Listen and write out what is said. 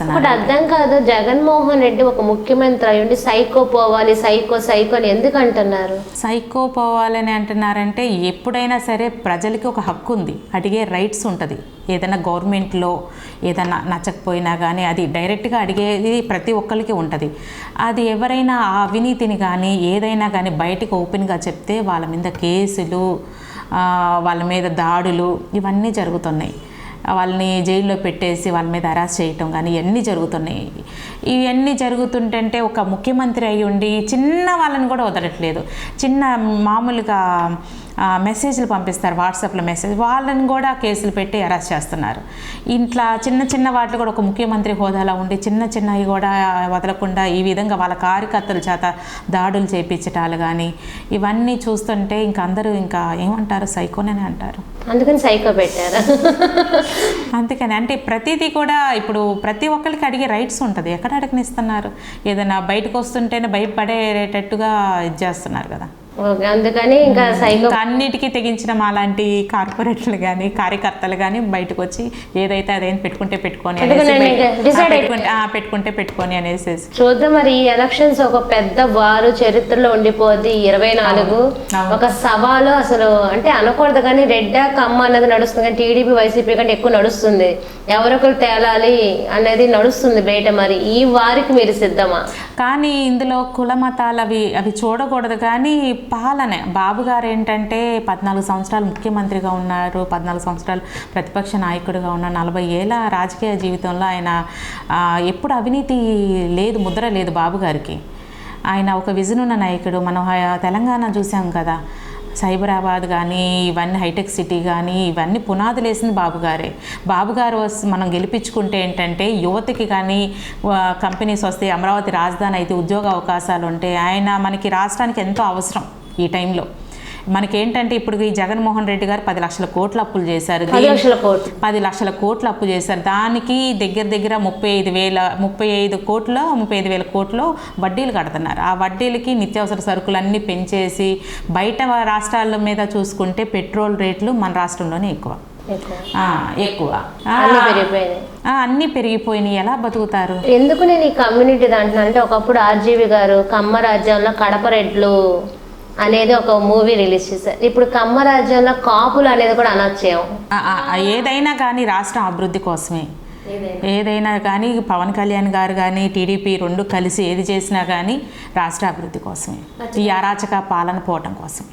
ఇప్పుడు అర్థం కాదు, జగన్మోహన్ రెడ్డి ఒక ముఖ్యమంత్రి అయ్యుండి సైకో పోవాలి, సైకో సైకో అని ఎందుకు అంటున్నారు? సైకో పోవాలని అంటున్నారంటే ఎప్పుడైనా సరే ప్రజలకి ఒక హక్కు ఉంది, అడిగే రైట్స్ ఉంటుంది. ఏదైనా గవర్నమెంట్లో ఏదైనా నచ్చకపోయినా కానీ అది డైరెక్ట్గా అడిగేది ప్రతి ఒక్కరికి ఉంటుంది. అది ఎవరైనా ఆ అవినీతిని కానీ ఏదైనా కానీ బయటకు ఓపెన్గా చెప్తే వాళ్ళ మీద కేసులు, వాళ్ళ మీద దాడులు ఇవన్నీ జరుగుతున్నాయి. వాళ్ళని జైల్లో పెట్టేసి వాళ్ళ మీద అరెస్ట్ చేయటం కానీ ఇవన్నీ జరుగుతున్నాయి. ఇవన్నీ జరుగుతుంటే ఒక ముఖ్యమంత్రి అయి ఉండి చిన్న వాళ్ళని కూడా వదలట్లేదు. చిన్న మామూలుగా మెసేజ్లు పంపిస్తారు, వాట్సాప్లో మెసేజ్, వాళ్ళని కూడా కేసులు పెట్టి అరెస్ట్ చేస్తున్నారు. ఇంట్లో చిన్న చిన్న వాటిలో కూడా ఒక ముఖ్యమంత్రి హోదాలో ఉండి చిన్న చిన్నవి కూడా వదలకుండా ఈ విధంగా వాళ్ళ కార్యకర్తల చేత దాడులు చేయించటాలు కానీ ఇవన్నీ చూస్తుంటే ఇంకా అందరూ ఇంకా ఏమంటారు, సైకోనే అంటారు. అందుకని సైకో పెట్టారు. అందుకని అంటే ప్రతిదీ కూడా ఇప్పుడు ప్రతి ఒక్కరికి అడిగే రైట్స్ ఉంటుంది. ఎక్కడ అడగనిస్తున్నారు? ఏదైనా బయటకు వస్తుంటేనే భయపడేటట్టుగా ఇది చేస్తున్నారు కదా. అందుకని ఇంకా సైకో అన్నిటికీ తెగించిన అలాంటి కార్పొరేట్లు కానీ కార్యకర్తలు కానీ బయటకు వచ్చి ఏదైతే అదేం పెట్టుకుంటే పెట్టుకొని అనేసి చూద్దాం. మరి ఈ ఎలక్షన్స్ ఒక పెద్ద వారు చరిత్రలో ఉండిపోద్ది. 24 ఒక సవాలు అసలు అంటే అనకూడదు కానీ రెడ్డా కమ్మ అన్నది నడుస్తుంది, కానీ టీడీపీ వైసీపీ కంటే ఎక్కువ నడుస్తుంది. ఎవరొకరు తేలాలి అనేది నడుస్తుంది బయట. మరి ఈ వారికి మీరు సిద్ధమా? కానీ ఇందులో కుల మతాలు అవి చూడకూడదు. కానీ పాలనే బాబు గారు ఏంటంటే 14 సంవత్సరాలు ముఖ్యమంత్రిగా ఉన్నారు, 14 సంవత్సరాలు ప్రతిపక్ష నాయకుడిగా ఉన్నారు. 40 ఏళ్ళ రాజకీయ జీవితంలో ఆయన ఎప్పుడు అవినీతి లేదు, ముద్ర లేదు బాబు గారికి. ఆయన ఒక విజన్ ఉన్న నాయకుడు. మనం తెలంగాణ చూసాం కదా, సైబరాబాద్ కానీ ఇవన్నీ హైటెక్ సిటీ కానీ ఇవన్నీ పునాదులు వేసింది బాబుగారే. బాబుగారు మనం గెలిపించుకుంటే ఏంటంటే యువతకి కానీ కంపెనీస్ వస్తాయి, అమరావతి రాజధాని అయితే ఉద్యోగ అవకాశాలు ఉంటాయి. ఆయన మనకి రాష్ట్రానికి ఎంతో అవసరం ఈ టైంలో. మనకేంటంటే ఇప్పుడు ఈ జగన్మోహన్ రెడ్డి గారు 10 లక్షల కోట్ల అప్పులు చేశారు, 10 లక్షల కోట్ల అప్పు చేశారు. దానికి దగ్గర 35 వేల కోట్లు వడ్డీలు కడుతున్నారు. ఆ వడ్డీలకి నిత్యావసర సరుకులన్నీ పెంచేసి బయట రాష్ట్రాల మీద చూసుకుంటే పెట్రోల్ రేట్లు మన రాష్ట్రంలోనే ఎక్కువ. అన్నీ పెరిగిపోయినాయి. ఎలా బతుకుతారు? ఎందుకు నేను ఈ కమ్యూనిటీ దాంట్లో అంటే ఒకప్పుడు ఆర్జీవి గారు కమ్మ రాజ్యంలో కడప రెడ్లు అనేది ఒక మూవీ రిలీజ్ చేశారు. ఇప్పుడు కమ్మ రాజ్యంలో కాపులు అనేది కూడా అనొచ్చేమో. ఏదైనా కానీ రాష్ట్రం అభివృద్ధి కోసమే, ఏదైనా కానీ పవన్ కళ్యాణ్ గారు కానీ టీడీపీ రెండు కలిసి ఏది చేసినా కానీ రాష్ట్ర అభివృద్ధి కోసమే, ఈ అరాచక పాలన పోవటం కోసం.